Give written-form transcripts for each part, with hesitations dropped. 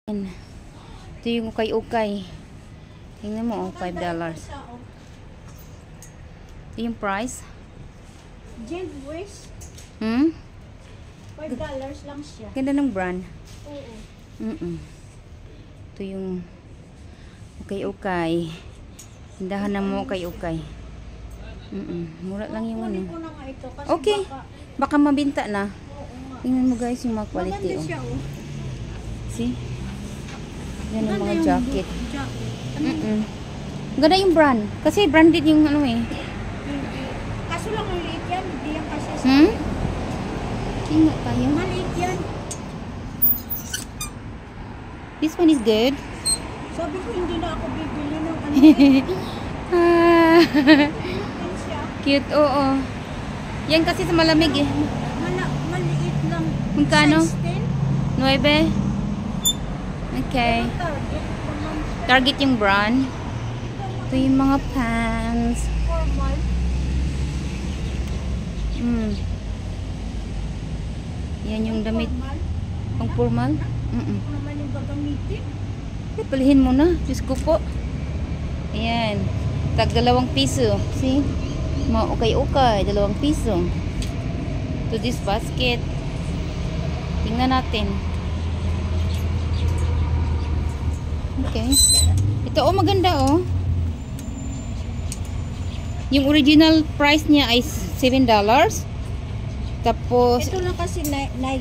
Ito yung ukay-ukay. Tingnan mo, oh, $5. Ito yung price. Gent West. $5 lang siya. Ganda ng brand. Oo. Ito yung ukay-ukay. Tindahan ng mo ukay-ukay. Mura lang yung ano. Ko na nga ito kasi Okay. Baka mabinta na. Tingnan mo guys yung mga quality. maganda siya, oh. See? Yan yung Maganda mga yung jacket. jacket. Ganda yung brand. Kasi branded yung ano eh. Kaso lang maliit yan. Hindi yan kasi sa Tingnan tayo. maliit yan. This one is good. Sabi ko hindi na ako bibili ng ano. Yan siya. Cute, oo. Yan kasi sa malamig eh. Maliit lang. Magkano? Size 10. 9. Okay. Target naman. Target yung brand. Ito yung mga pants. Formal. Yan yung damit. Formal. Pang formal. Ano naman yung gagamitin? Palihin mo na. Diyos ko po. Ayan. Tag ₱2. See? Mga ukay-ukay. ₱2. To this basket. Tingnan natin. Okay. Ito oh, maganda oh. Yung original price niya ay $7. Tapos Ito lang kasi ay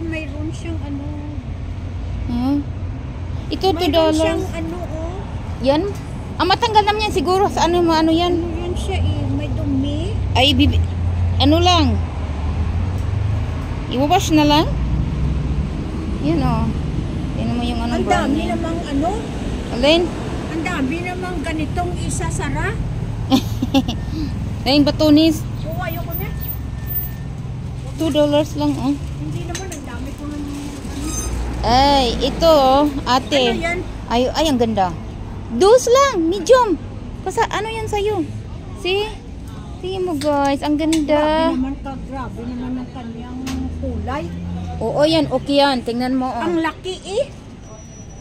mayroon siyang ano. Ito $2. Mayroon siyang ano oh. Yan. Matanggal naman yan siguro. Sa ano yan? Ano yan siya eh. May dumi. Ay, ano lang. I-wash na lang. Yan oh. Yan mo yung anong Ang brand dami niya. namang ano. Alin? Ang dami namang ganitong isasara. Yung batunis. Oo, ayoko na. $2 lang oh. Hindi naman, ang dami ko ng ano. Ay, ito oh, ate. Ano yan? Ay, ang ganda. Dos lang, medium. Kasi ano yan sa'yo? See? Tingin mo guys, ang ganda. Grabe naman ang kanyang kulay. Oo yan, okay yan. Tingnan mo oh. Ang laki eh.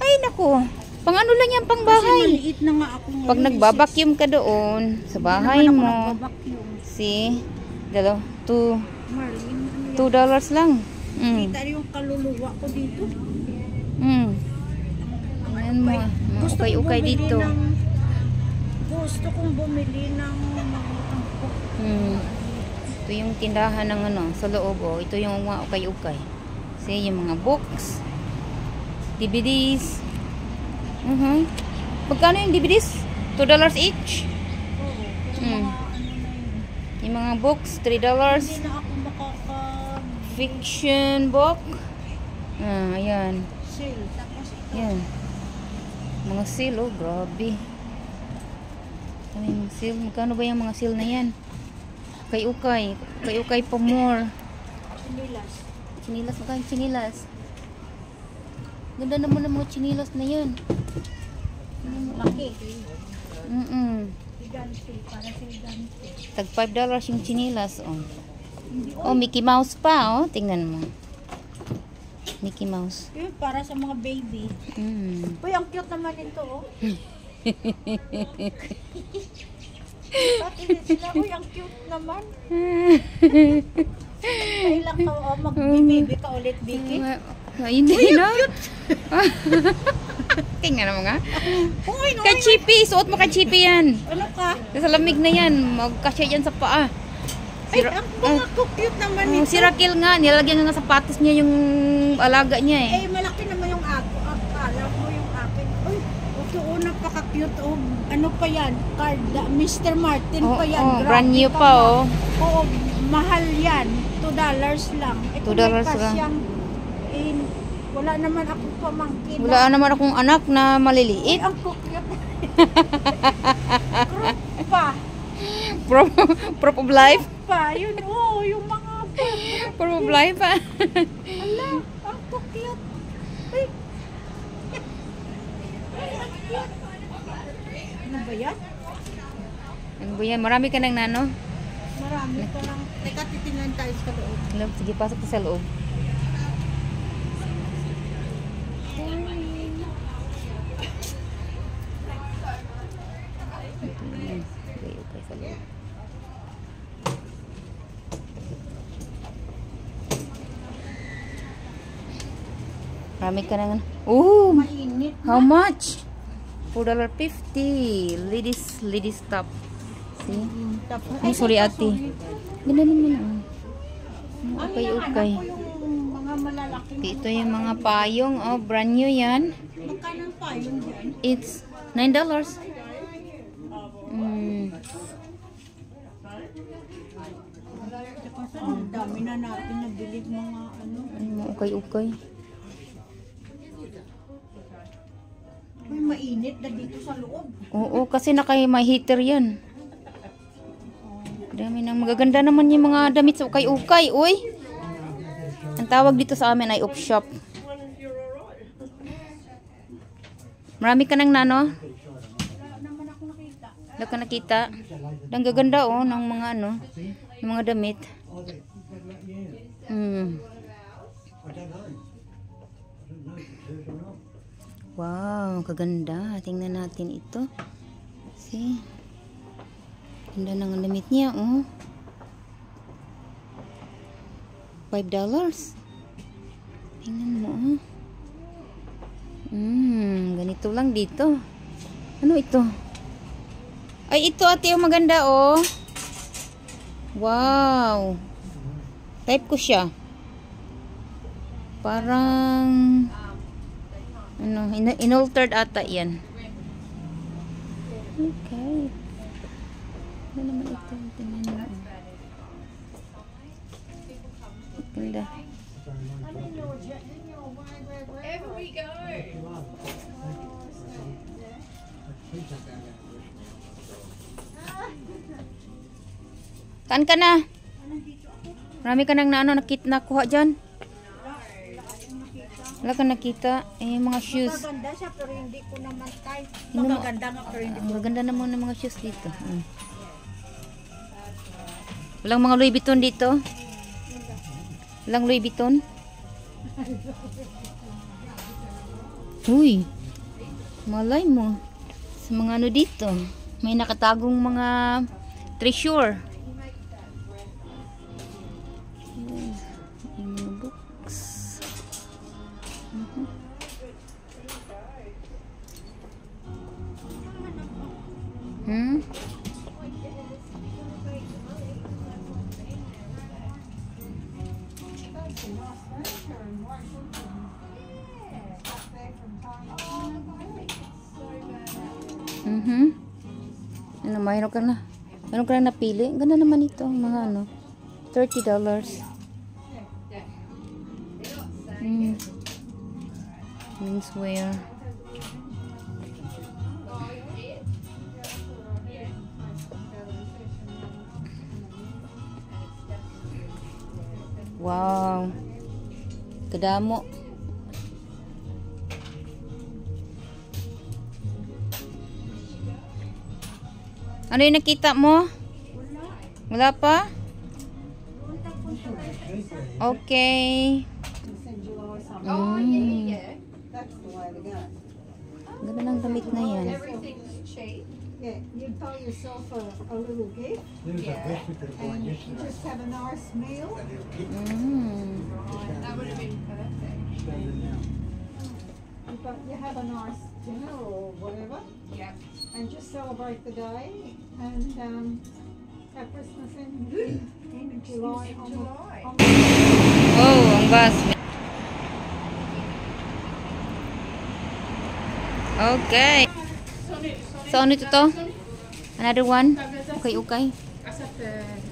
Ay, naku. Pang ano lang yan, pang Kasi bahay. maliit na nga ako ngayon. Pag nagbabacuum ka doon, sa bahay Hindi naman mo. ako nagbabacuum. See? Marlene, ano yan? $2 lang. Kita yung kaluluwa ko dito. Ayan mo. Gusto kong Ukay-ukay bumili dito. Gusto kong bumili ng mga tangko. Ito yung tindahan ng ano, sa loob oh. Ito yung mga ukay-ukay. See, yung mga books, DVDs. Magkano yung DVDs? $2 each? Oo. Yung mga books, $3. Hindi na ako Fiction book. Ayan. sale. Tapos ito. Yan. Mga seal, oh, grabe. Ano yung seal? Magkano ba yung mga seal na yan? Ukay-ukay. Ukay-ukay pa more. Sinilas. Chinilas, magkano yung chinilas? Ganda naman ng mga chinilas na yan. Laki. Gigante. Para sa gigante. Tag $5 yung chinilas, oh. Oh, Mickey Mouse pa, oh. Tingnan mo. Mickey Mouse. Yun, para sa mga baby. Uy, ang cute naman ito, oh. Pati sila, uy, ang cute naman. Kailan ka, oh, mag-baby ka ulit, Vicky? Hindi na. Tingnan mo nga. Uy, no, Kay Chippy, suot mo kay Chippy yan. ano ka? Sa lamig na yan, magkasya yan sa paa. Ay, ang mga cute naman ito. Si Raquel nga, nilagyan nga ng sapatos niya yung alaga niya eh. Eh, malaki naman yung ako. Akala mo yung akin. Uy, ito, oh, napaka-cute. Oh, ano pa yan? Card, Mr. Martin pa yan. Grabe brand new ka pa ma. oh. Oo, mahal yan. $2 lang. Ito $2 may lang. pasyang, wala naman akong pamangkin. Wala naman akong anak na maliliit. Ang cute. Group pa. Prop of life. Pa, yun, oh, yung mga Prop of life pa. Ala, ang cute. Ay. Ano ba yan? Ano ba yan? Marami ka ng nano? Marami pa lang. Teka, titingnan tayo sa loob. Sige, pasok ka sa loob. Uy, Marami ka na. Oh, Mainit how na. much? $4.50. Ladies top. See? Tapos, Ay, sorry ate. Ganda naman. Ang Okay, hinahanap okay. ko yung mga malalaking. Ito yung mga payong. Oh, brand new yan. Magkano ang payong dyan? It's $9. Kasi ang dami na natin nabili mga ano. Okay. May mainit na dito sa loob. Oo, kasi may heater yan. Dami nang magaganda naman yung mga damit sa ukay-ukay. Uy! Ang tawag dito sa amin ay op shop. Marami ka nang nano? Wala naman ako nakita. Wala ka nakita? Ang gaganda oh ng mga ano, ng mga damit. Wow, kaganda. Tingnan natin ito. See? Ganda ng damit niya, oh. $5. Tingnan mo, oh. Ganito lang dito. Ano ito? Ay, ito ate, yung maganda, oh. Wow. Type ko siya. Parang ano, inaltered ata yan. Okay. Ano naman ito? Tingnan mo. Ganda. Kaan ka na? Marami ka nang nakuha dyan? Wala ka nakita. Eh, mga shoes. Maganda siya pero hindi ko naman type. Hindi mo- Magaganda nga pero hindi Ang gaganda naman ng mga shoes dito. Walang mga Louis Vuitton dito? Walang Louis Vuitton? Uy! Malay mo. Sa mga ano dito. May nakatagong mga treasure. Yung mga books. Ano, mayroon ka na. Mayroon ka na napili. Ganda naman ito. Mga ano. $30. Menswear. Wow. Kadamo. Ano yung nakita mo? Wala pa? Okay. Ganda ng damit na yan. Yeah, you buy yourself a little gift and you just have a nice meal. You have a nice dinner or whatever. And just celebrate the day and have Christmas in July. Oh, ang bus. Okay. So, ano ito to? Another one? Okay.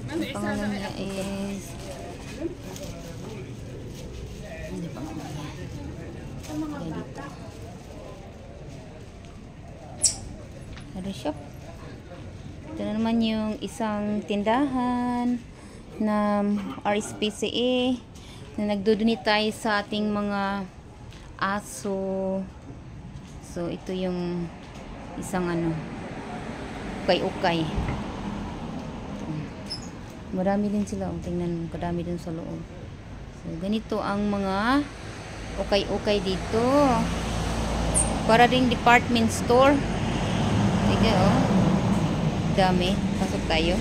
Ang pangalan niya is... Hindi pa shop. Ito na naman yung isang tindahan na RSPCA na nagdodonate tayo sa ating mga aso. So, ito yung isang ano, ukay-ukay. Marami din sila. Tingnan mo, kadami din sa loob. So, ganito ang mga ukay-ukay dito. Para ring department store. Sige, oh. Dami. Pasok tayo.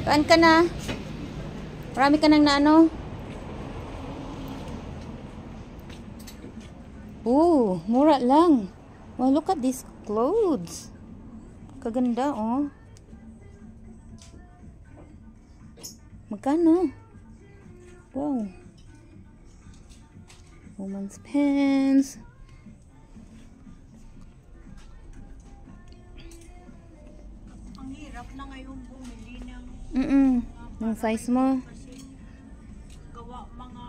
Saan ka na? Marami ka nang na ano? Oh, mura lang. Wow, look at these clothes. Kaganda, oh. Magkano? Wow. Woman's pants. Ang hirap na ngayon bumili ng Yung size mo. kasi gawa mga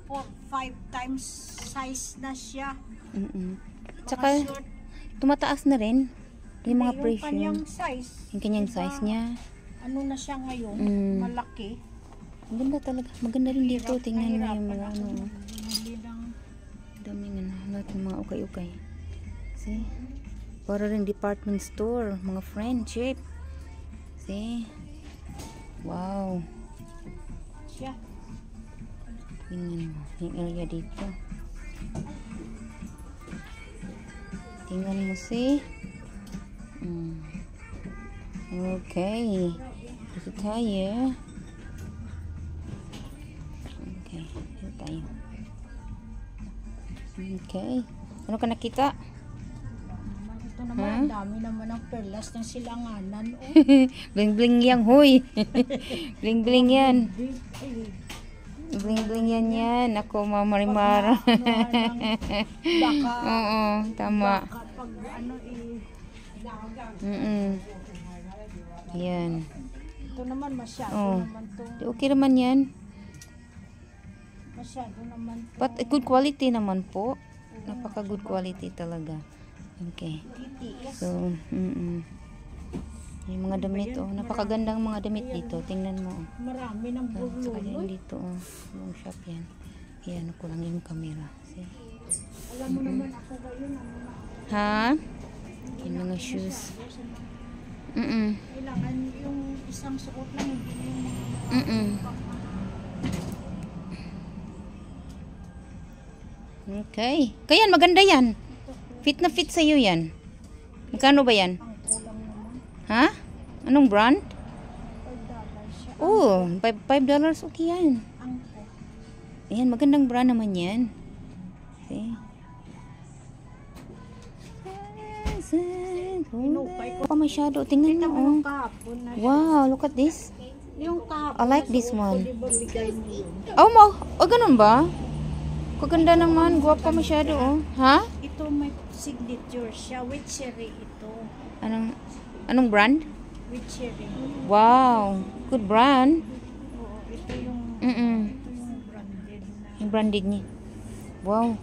4-5 times size na siya. Tsaka, Mga short, tumataas na rin. Yung mga yung presyo. kanyang size. Yung kanyang Diba? size niya. Ano na siya ngayon? Malaki. Ang ganda talaga. Maganda rin dito. Tingnan mo yung mga ano. Bumili ng Daming ano. Lahat ng mga ukay-ukay. See? Para rin department store. Mga friendship. See? Wow. siya. Tingnan mo. Yung area dito. Tingnan mo si. Okay. Dito tayo. Okay. Dito tayo. Okay. Ano ka nakita? Ito naman, dami naman ng perlas ng silanganan. Oh. Bling-bling yan, huy. Bling-bling yan. Bling-bling yan. Ako, mamarimara. Baka, Oo, tama. kapag ano Yan. ito naman masyado Oh. naman to. Okay naman yan. Masyado naman to. But good quality naman po. Napaka good quality talaga. Okay. Titiis. So, yung mga damit, oh. Napakagandang mga damit dito. Tingnan mo, oh. Marami ng Saka burlo. yan dito, oh. Yung shop yan. Ayan, ako lang yung camera. See? Alam mo naman ako ngayon, ano na. Ha? Yung mga shoes. Kailangan yung isang suot lang, hindi yung Okay. Kaya maganda yan. Fit na fit sa'yo yan. Magkano ba yan? ang kulang naman. Ha? Anong brand? $5 siya. Oh, $5 okay yan. Ang Ayan, magandang brand naman yan. See? Pa masyado. Tingnan mo, oh. kahapon na. Wow, look at this. Yung kahapon. I like this one. Di ba bigay mo yun? Oh, ganun ba? Kaganda naman. Guwapa masyado, oh. Ha? Ito may signature siya. With cherry ito. Anong brand? With cherry. Wow. Good brand. Oo, ito yung branded na. Yung branded niya. Wow.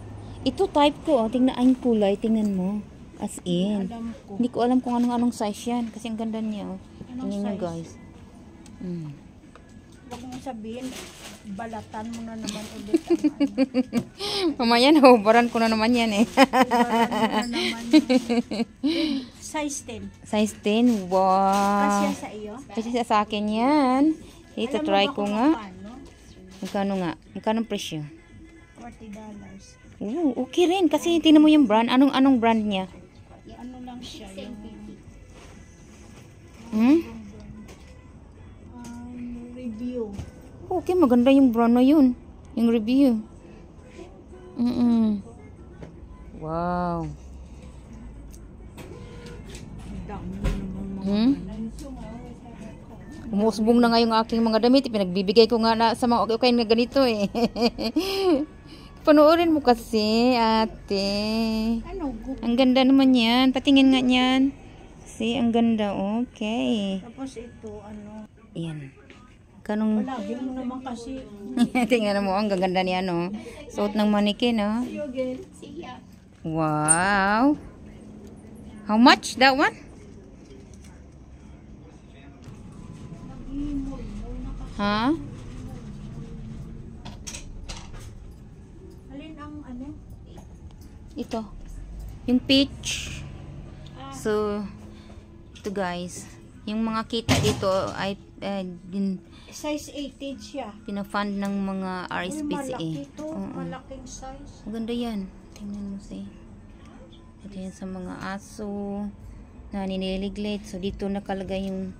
Ito type ko, oh. Tingnan ang kulay. Tingnan mo. As in. Alam ko. Hindi ko alam kung anong size yan. Kasi ang ganda niya, oh. Anong Tingnan nyo, size? guys. Huwag mong sabihin, balatan mo na naman ulit ang Mamaya nahubaran ko na naman yan, eh. Ibaran mo na naman yung size 10. Size 10. Wow. Kasya sa iyo? Kasi sa akin yan. Ito, Alam mo try ba ko kung nga. magkano? Magkano nga? Magkano presyo? $40. Okay rin. Kasi tingnan mo yung brand. Anong brand niya? Ano lang siya, yung review. Okay, maganda yung brand na yun. Yung review. Wow. Dami na naman mga Umusbong na nga yung aking mga damit. Pinagbibigay ko nga na sa mga okay na ganito, eh. Panoorin mo kasi, ate. ano, Ang ganda naman yan. Patingin nga yan. See, ang ganda. Okay. tapos ito, ano, Yan. Kanong palagi mo naman kasi, tingnan mo, ang gaganda niya, no? Suot ng manikin, no? Wow. How much that one? Ha? alin ang ano, Ito. Yung peach. So, ito guys. Yung mga kita dito ay size 18 siya. pinafund ng mga Uy, RSPCA. malaki to, malaking size. Maganda yan. Tingnan mo si. Ito yan sa mga aso na nililiglit. So, dito nakalagay yung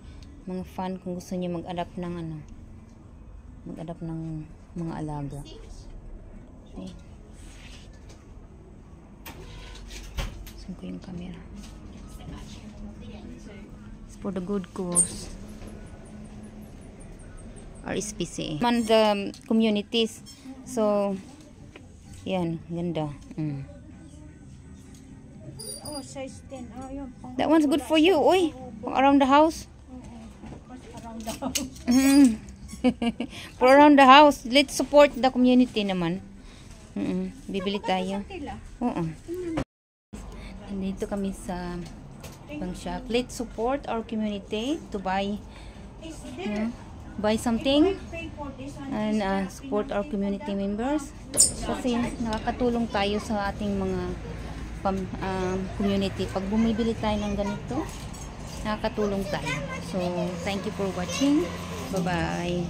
mga fund kung gusto niyo mag-adapt ng ano. mag-adapt ng mga alaga. Okay. Saan ko yung camera? It's for the good cause. RSPCA. Man the communities. So, yan, ganda. Oh, size 10. Oh, yun. That one's good for you, oy. Around the house. Around the house. For around the house. Let's support the community naman. Bibili tayo. Oo. Nandito kami sa pang shop. Let's support our community to buy something and support our community members kasi nakakatulong tayo sa ating mga community. Pag bumibili tayo ng ganito, nakakatulong tayo. So, thank you for watching. Bye-bye.